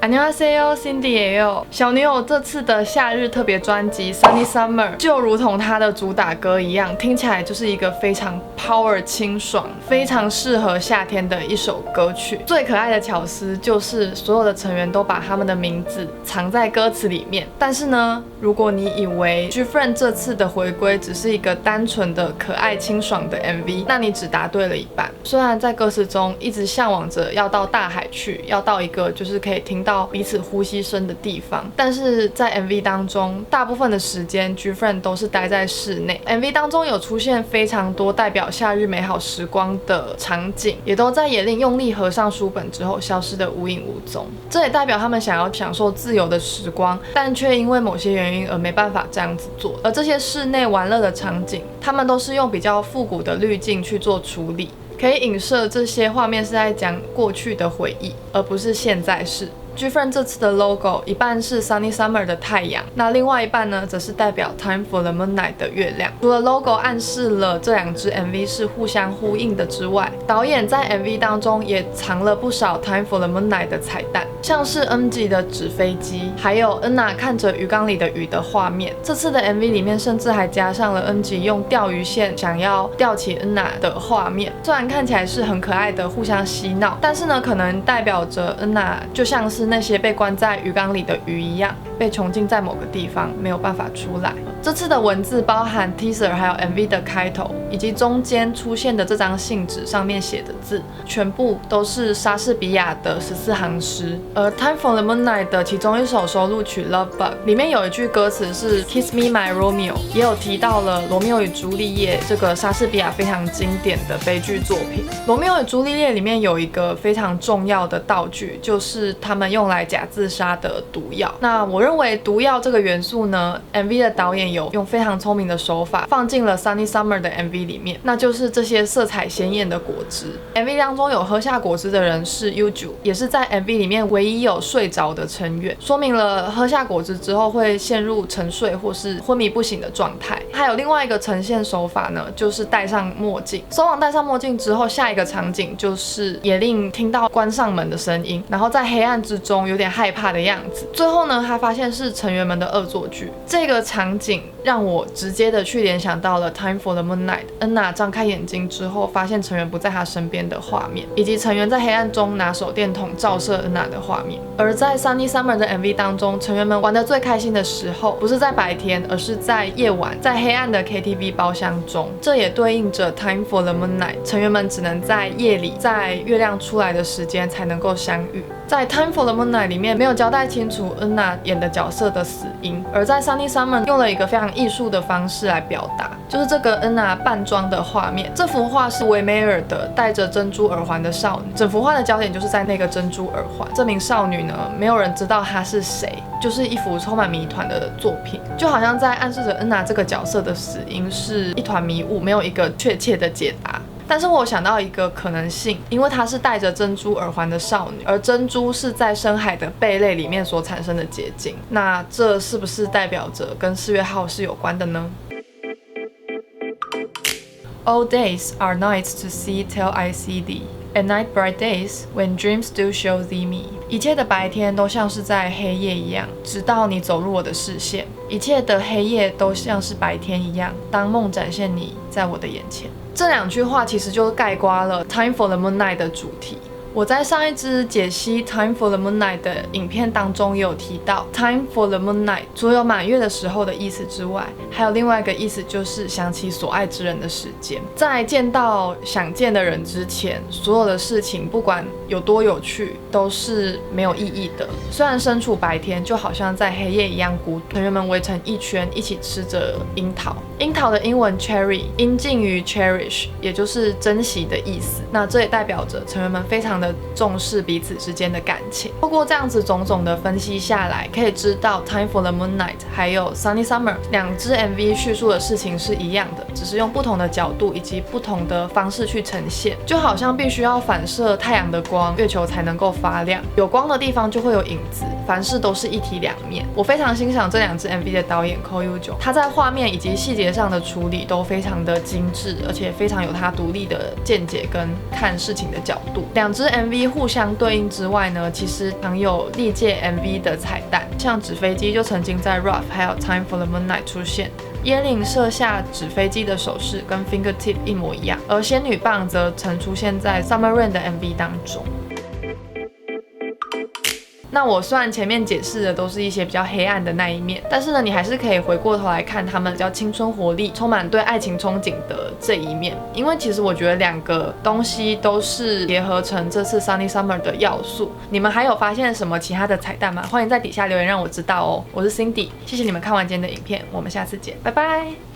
안녕하세요 Cindy 也有小女友这次的夏日特别专辑 Sunny Summer 就如同它的主打歌一样，听起来就是一个非常 power 清爽，非常适合夏天的一首歌曲。最可爱的巧思就是所有的成员都把他们的名字藏在歌词里面，但是呢，如果你以为 GFriend 这次的回归只是一个单纯的可爱清爽的 MV， 那你只答对了一半。虽然在歌词中一直向往着要到大海去，要到一个就是可以听到彼此呼吸声的地方，但是在 MV 当中，大部分的时间 GFriend 都是待在室内。MV 当中有出现非常多代表夏日美好时光的场景，也都在野令用力合上书本之后消失得无影无踪。这也代表他们想要享受自由的时光，但却因为某些原因而没办法这样子做。而这些室内玩乐的场景，他们都是用比较复古的滤镜去做处理，可以影射这些画面是在讲过去的回忆，而不是现在式。GFriend 这次的 logo 一半是 Sunny Summer 的太阳，那另外一半呢，则是代表 Time for the Moonlight 的月亮。除了 logo 暗示了这两支 MV 是互相呼应的之外，导演在 MV 当中也藏了不少 Time for the Moonlight 的彩蛋，像是 NG 的纸飞机，还有 Enna 看着鱼缸里的鱼的画面。这次的 MV 里面甚至还加上了 NG 用钓鱼线想要钓起 Enna 的画面。虽然看起来是很可爱的互相嬉闹，但是呢，可能代表着 Enna 就像是那些被关在鱼缸里的鱼一样，被囚禁在某个地方，没有办法出来。这次的文字包含 teaser 还有 MV 的开头，以及中间出现的这张信纸上面写的字，全部都是莎士比亚的14行诗。而 Time for the Moonlight 的其中一首收录曲 Love Bug 里面有一句歌词是 Kiss me my Romeo， 也有提到了罗密欧与朱丽叶这个莎士比亚非常经典的悲剧作品。罗密欧与朱丽叶里面有一个非常重要的道具，就是他们用来假自杀的毒药。那我认为毒药这个元素呢， MV 的导演有用非常聪明的手法放进了 Sunny Summer 的 MV 里面，那就是这些色彩鲜艳的果汁。MV 当中有喝下果汁的人是 Yuju， 也是在 MV 里面唯一有睡着的成员，说明了喝下果汁之后会陷入沉睡或是昏迷不醒的状态。还有另外一个呈现手法呢，就是戴上墨镜。松王戴上墨镜之后，下一个场景就是野令听到关上门的声音，然后在黑暗之中有点害怕的样子。最后呢，他发现是成员们的恶作剧。这个场景让我直接的去联想到了 Time for the Moonlight， Enna 张开眼睛之后发现成员不在他身边的画面，以及成员在黑暗中拿手电筒照射 Enna 的画面。而在 Sunny Summer 的 MV 当中，成员们玩得最开心的时候，不是在白天，而是在夜晚，在黑暗的 KTV 包厢中。这也对应着 Time for the Moonlight， 成员们只能在夜里，在月亮出来的时间才能够相遇。在 Time for the Moonlight 里面没有交代清楚 Enna 演的角色的死因，而在 Sunny Summer 用了一个非常艺术的方式来表达，就是这个 Enna 扮装的画面。这幅画是维梅尔的戴着珍珠耳环的少女，整幅画的焦点就是在那个珍珠耳环。这名少女呢，没有人知道她是谁，就是一幅充满谜团的作品，就好像在暗示着 Enna 这个角色的死因是一团迷雾，没有一个确切的解答。但是我想到一个可能性，因为她是戴着珍珠耳环的少女，而珍珠是在深海的贝类里面所产生的结晶，那这是不是代表着跟4月号是有关的呢？ All days are nights to see till I see thee, at night bright days when dreams do show thee me。 一切的白天都像是在黑夜一样，直到你走入我的视线；一切的黑夜都像是白天一样，当梦展现你在我的眼前。这两句话其实就概括了 Time for the Moonlight 的主题。我在上一支解析 Time for the Moonlight 的影片当中也有提到 Time for the Moonlight 除了有满月的时候的意思之外，还有另外一个意思就是想起所爱之人的时间。在见到想见的人之前，所有的事情不管有多有趣都是没有意义的。虽然身处白天就好像在黑夜一样孤独，成员们围成一圈一起吃着樱桃。樱桃的英文 cherry 音近于 cherish， 也就是珍惜的意思。那这也代表着成员们非常的重视彼此之间的感情。透过这样子种种的分析下来，可以知道 Time for the Moonlight 还有 Sunny Summer 两支 MV 叙述的事情是一样的，只是用不同的角度以及不同的方式去呈现，就好像必须要反射太阳的光光，月球才能够发亮。有光的地方就会有影子，凡事都是一体两面。我非常欣赏这2支 MV 的导演 Ko Yoo-jung， 他在画面以及细节上的处理都非常的精致，而且非常有他独立的见解跟看事情的角度。2支 MV 互相对应之外呢，其实常有历届 MV 的彩蛋，像纸飞机就曾经在 Rough 还有 Time for the Moonlight 出现。椰林射下纸飞机的手势跟 Fingertip 一模一样，而仙女棒则曾出现在 Summer Rain 的 MV 当中。那我虽然前面解释的都是一些比较黑暗的那一面，但是呢，你还是可以回过头来看他们比较青春活力、充满对爱情憧憬的这一面。因为其实我觉得2个东西都是结合成这次 Sunny Summer 的要素。你们还有发现什么其他的彩蛋吗？欢迎在底下留言让我知道哦。我是 Cindy， 谢谢你们看完今天的影片，我们下次见，拜拜。